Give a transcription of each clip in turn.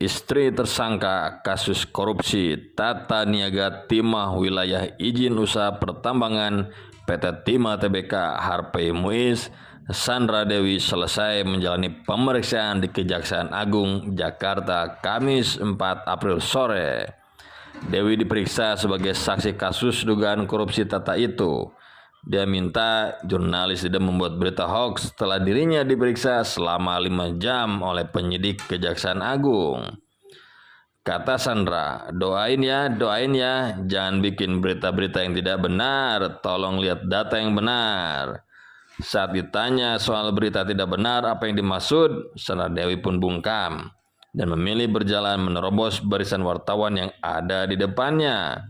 istri tersangka kasus korupsi Tata Niaga Timah Wilayah Izin Usaha Pertambangan PT Timah Tbk Harvey Muiz, Sandra Dewi selesai menjalani pemeriksaan di Kejaksaan Agung Jakarta Kamis 4 April sore. Dewi diperiksa sebagai saksi kasus dugaan korupsi Tata itu. Dia minta jurnalis tidak membuat berita hoax setelah dirinya diperiksa selama 5 jam oleh penyidik Kejaksaan Agung. Kata Sandra, doain ya, jangan bikin berita-berita yang tidak benar, tolong lihat data yang benar. Saat ditanya soal berita tidak benar apa yang dimaksud, Sandra Dewi pun bungkam dan memilih berjalan menerobos barisan wartawan yang ada di depannya.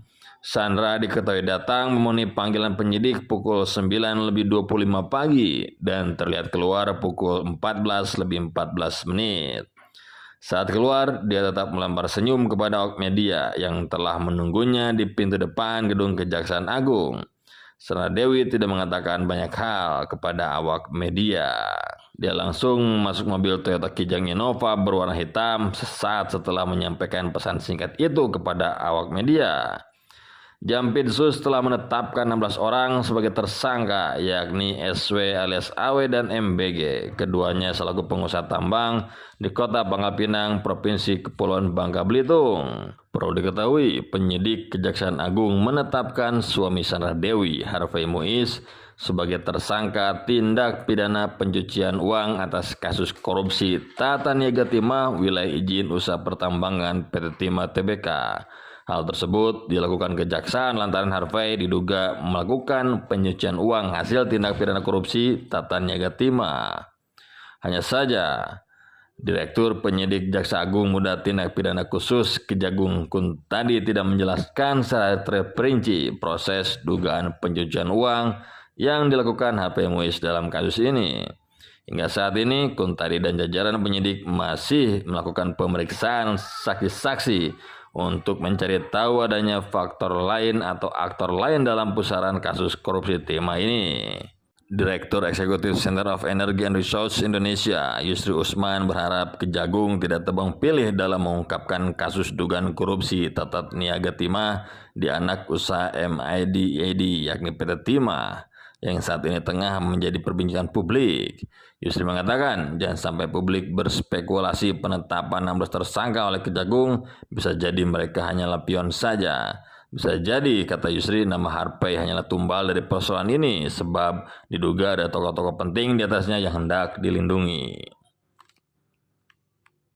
Sandra diketahui datang memenuhi panggilan penyidik pukul 9:25 pagi dan terlihat keluar pukul 14:14. Saat keluar, dia tetap melempar senyum kepada awak media yang telah menunggunya di pintu depan gedung Kejaksaan Agung. Sandra Dewi tidak mengatakan banyak hal kepada awak media. Dia langsung masuk mobil Toyota Kijang Innova berwarna hitam sesaat setelah menyampaikan pesan singkat itu kepada awak media. Jampitsus telah menetapkan 16 orang sebagai tersangka, yakni SW alias AW dan MBG. Keduanya selaku pengusaha tambang di Kota Pangkal Pinang, Provinsi Kepulauan Bangka Belitung. Perlu diketahui, penyidik Kejaksaan Agung menetapkan suami Sandra Dewi, Harvey Muiz, sebagai tersangka tindak pidana pencucian uang atas kasus korupsi Tata Niaga Timah Wilayah Izin Usaha Pertambangan PT Timah Tbk. Hal tersebut dilakukan Kejaksaan lantaran Harvey diduga melakukan pencucian uang hasil tindak pidana korupsi Tata Niaga Timah. Hanya saja, Direktur Penyidik Jaksa Agung Muda Tindak Pidana Khusus Kejagung Kuntadi tidak menjelaskan secara terperinci proses dugaan pencucian uang yang dilakukan Harvey Muiz dalam kasus ini. Hingga saat ini, Kuntadi dan jajaran penyidik masih melakukan pemeriksaan saksi-saksi untuk mencari tahu adanya faktor lain atau aktor lain dalam pusaran kasus korupsi Timah ini. Direktur Eksekutif Center of Energy and Resources Indonesia, Yusri Usman, berharap Kejagung tidak tebang pilih dalam mengungkapkan kasus dugaan korupsi Tata Niaga Timah di anak usaha MIDAD, yakni PT Timah, yang saat ini tengah menjadi perbincangan publik. Yusri mengatakan, jangan sampai publik berspekulasi penetapan 16 tersangka oleh Kejagung, bisa jadi mereka hanyalah pion saja. Bisa jadi, kata Yusri, nama Harvey hanyalah tumbal dari persoalan ini, sebab diduga ada tokoh-tokoh penting di atasnya yang hendak dilindungi.